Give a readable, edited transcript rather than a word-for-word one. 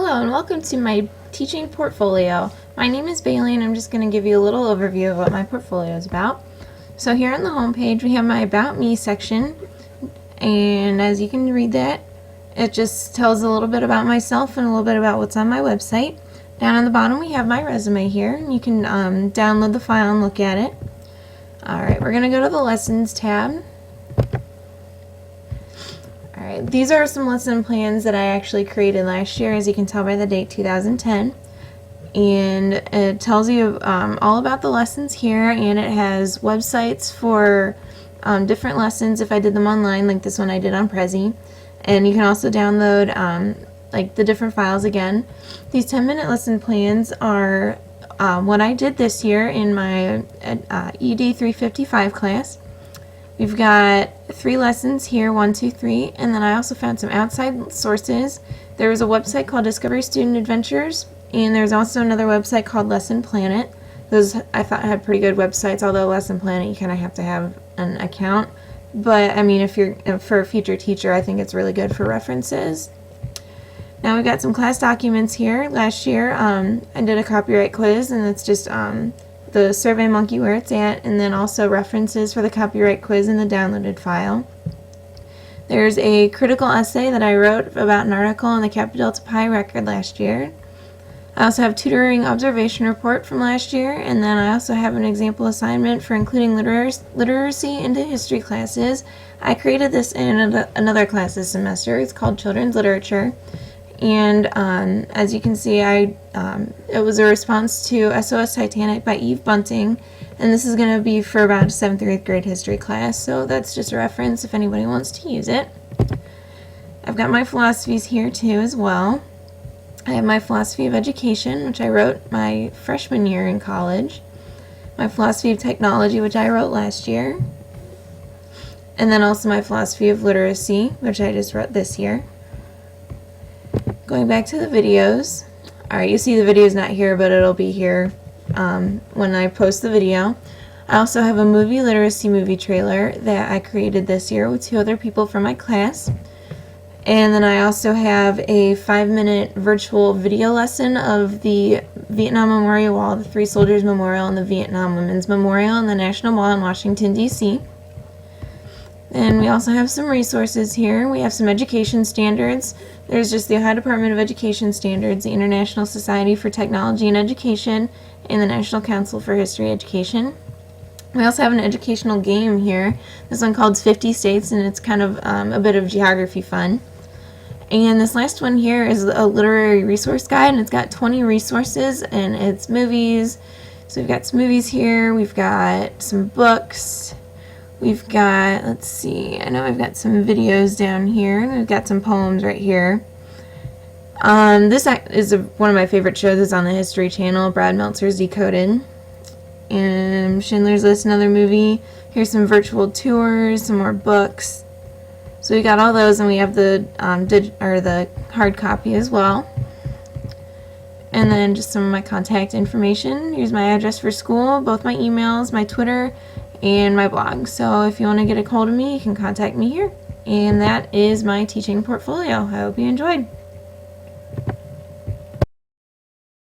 Hello and welcome to my teaching portfolio. My name is Bailey and I'm just going to give you a little overview of what my portfolio is about. So here on the home page we have my About Me section, and as you can read that, it just tells a little bit about myself and a little bit about what's on my website. Down on the bottom we have my resume here, and you can download the file and look at it. Alright, we're going to go to the Lessons tab. Alright, these are some lesson plans that I actually created last year, as you can tell by the date 2010. And it tells you all about the lessons here, and it has websites for different lessons if I did them online, like this one I did on Prezi. And you can also download like the different files again. These 10-minute lesson plans are what I did this year in my ED 355 class. We've got 3 lessons here, 1, 2, 3, and then I also found some outside sources. There was a website called Discovery Student Adventures, and there's also another website called Lesson Planet. Those I thought had pretty good websites, although Lesson Planet you kind of have to have an account. But I mean, if you're for a future teacher, I think it's really good for references. Now we've got some class documents here. Last year I did a copyright quiz, and it's just the SurveyMonkey where it's at, and then also references for the copyright quiz in the downloaded file. There's a critical essay that I wrote about an article on the Kappa Delta Pi record last year. I also have tutoring observation report from last year, and then I also have an example assignment for including literacy into history classes. I created this in another class this semester. It's called Children's Literature. And as you can see, it was a response to SOS Titanic by Eve Bunting, and this is going to be for about a 7th or 8th grade history class, so that's just a reference if anybody wants to use it. I've got my philosophies here too as well. I have my philosophy of education, which I wrote my freshman year in college, my philosophy of technology, which I wrote last year, and then also my philosophy of literacy, which I just wrote this year. Going back to the videos. Alright, you see the video's not here, but it'll be here when I post the video. I also have a movie literacy movie trailer that I created this year with 2 other people from my class. And then I also have a 5-minute virtual video lesson of the Vietnam Memorial Wall, the 3 Soldiers Memorial, and the Vietnam Women's Memorial in the National Mall in Washington, D.C. And we also have some resources here. We have some education standards. There's just the Ohio Department of Education Standards, the International Society for Technology and Education, and the National Council for History Education. We also have an educational game here. This one called 50 States, and it's kind of a bit of geography fun. And this last one here is a literary resource guide, and it's got 20 resources, and it's movies. So we've got some movies here. We've got some books. We've got, let's see, I know I've got some videos down here. We've got some poems right here. This is one of my favorite shows. It's on the History Channel, Brad Meltzer's Decoded. And Schindler's List, another movie. Here's some virtual tours, some more books. So we got all those, and we have the the hard copy as well. And then just some of my contact information. Here's my address for school, both my emails, my Twitter, and my blog. So if you want to get a hold of me, you can contact me here. And that is my teaching portfolio. I hope you enjoyed.